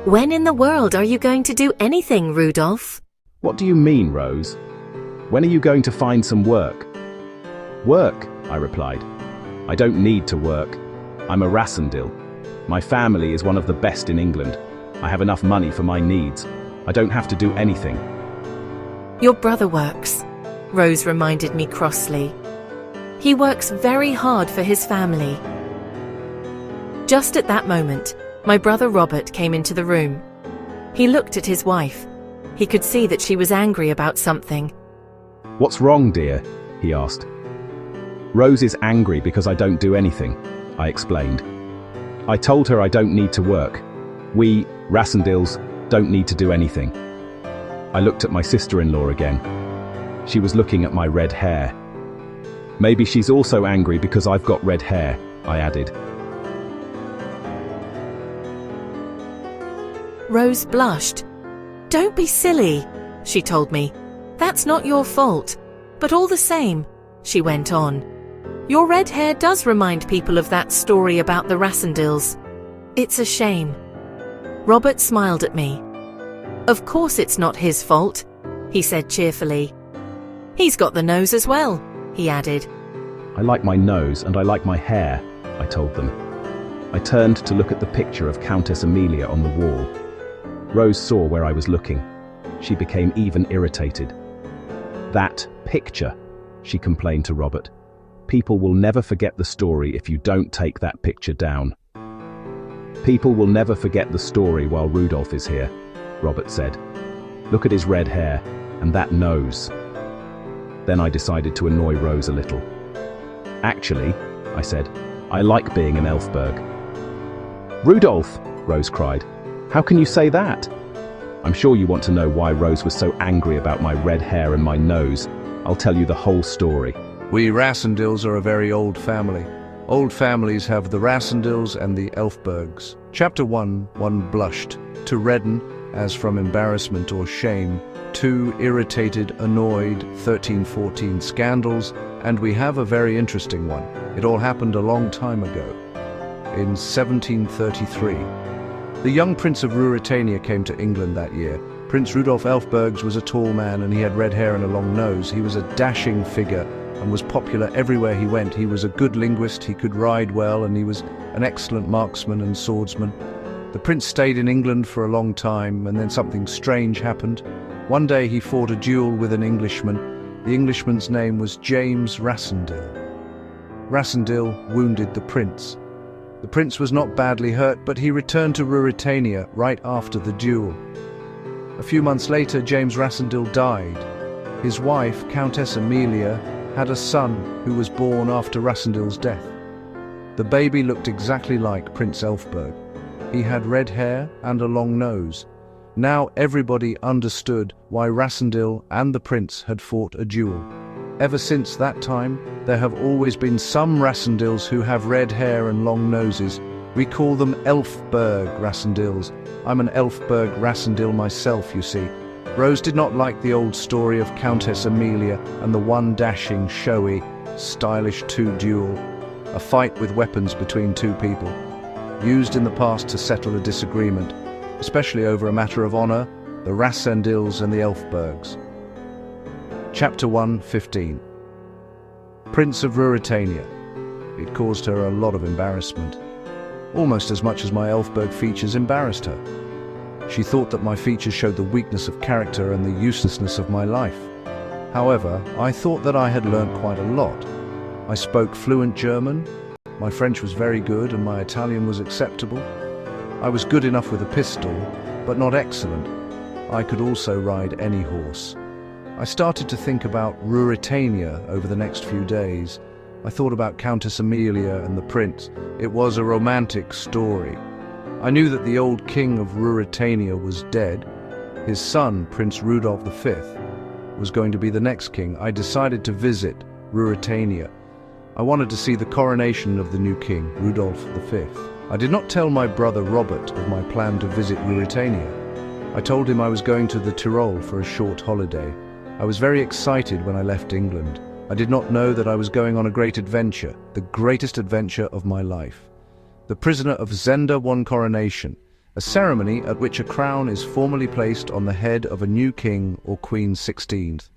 When in the world are you going to do anything, Rudolph? What do you mean, Rose? When are you going to find some work? Work, I replied. I don't need to work. I'm a Rassendil. My family is one of the best in England. I have enough money for my needs. I don't have to do anything. Your brother works, Rose reminded me crossly. He works very hard for his family. Just at that moment, my brother Robert came into the room. He looked at his wife. He could see that she was angry about something. What's wrong, dear? He asked. Rose is angry because I don't do anything, I explained. I told her I don't need to work. We, Rassendils, don't need to do anything. I looked at my sister-in-law again. She was looking at my red hair. Maybe she's also angry because I've got red hair, I added. Rose blushed. Don't be silly, she told me. That's not your fault. But all the same, she went on, your red hair does remind people of that story about the Rassendils. It's a shame. Robert smiled at me. Of course it's not his fault, he said cheerfully. He's got the nose as well, he added. I like my nose and I like my hair, I told them. I turned to look at the picture of Countess Amelia on the wall. Rose saw where I was looking. She became even irritated. That picture, she complained to Robert. People will never forget the story if you don't take that picture down. People will never forget the story while Rudolph is here, Robert said. Look at his red hair and that nose. Then I decided to annoy Rose a little. Actually, I said, I like being in Elfberg. Rudolph, Rose cried. How can you say that? I'm sure you want to know why Rose was so angry about my red hair and my nose. I'll tell you the whole story. We Rassendils are a very old family. Old families have the Rassendils and the Elfbergs. Chapter 1, one blushed, to redden, as from embarrassment or shame, 2 irritated, annoyed, 13, 14 scandals, and we have a very interesting one. It all happened a long time ago, in 1733. The young Prince of Ruritania came to England that year. Prince Rudolf Elfbergs was a tall man and he had red hair and a long nose. He was a dashing figure and was popular everywhere he went. He was a good linguist, he could ride well, and he was an excellent marksman and swordsman. The prince stayed in England for a long time, and then something strange happened. One day he fought a duel with an Englishman. The Englishman's name was James Rassendil. Rassendil wounded the prince. The prince was not badly hurt, but he returned to Ruritania right after the duel. A few months later, James Rassendil died. His wife, Countess Amelia, had a son who was born after Rassendil's death. The baby looked exactly like Prince Elfberg. He had red hair and a long nose. Now everybody understood why Rassendil and the prince had fought a duel. Ever since that time, there have always been some Rassendils who have red hair and long noses. We call them Elfberg Rassendils. I'm an Elfberg Rassendil myself, you see. Rose did not like the old story of Countess Amelia and the one dashing, showy, stylish duel, a fight with weapons between two people, used in the past to settle a disagreement, especially over a matter of honor, the Rassendils and the Elfbergs. Chapter 1:15. Prince of Ruritania. It caused her a lot of embarrassment, almost as much as my Elfberg features embarrassed her. She thought that my features showed the weakness of character and the uselessness of my life. However, I thought that I had learned quite a lot. I spoke fluent German, my French was very good, and my Italian was acceptable. I was good enough with a pistol, but not excellent. I could also ride any horse. I started to think about Ruritania over the next few days. I thought about Countess Amelia and the prince. It was a romantic story. I knew that the old king of Ruritania was dead. His son, Prince Rudolph V, was going to be the next king. I decided to visit Ruritania. I wanted to see the coronation of the new king, Rudolph V. I did not tell my brother Robert of my plan to visit Ruritania. I told him I was going to the Tyrol for a short holiday. I was very excited when I left England. I did not know that I was going on a great adventure, the greatest adventure of my life. The prisoner of Zenda won coronation, a ceremony at which a crown is formally placed on the head of a new king or queen 16th.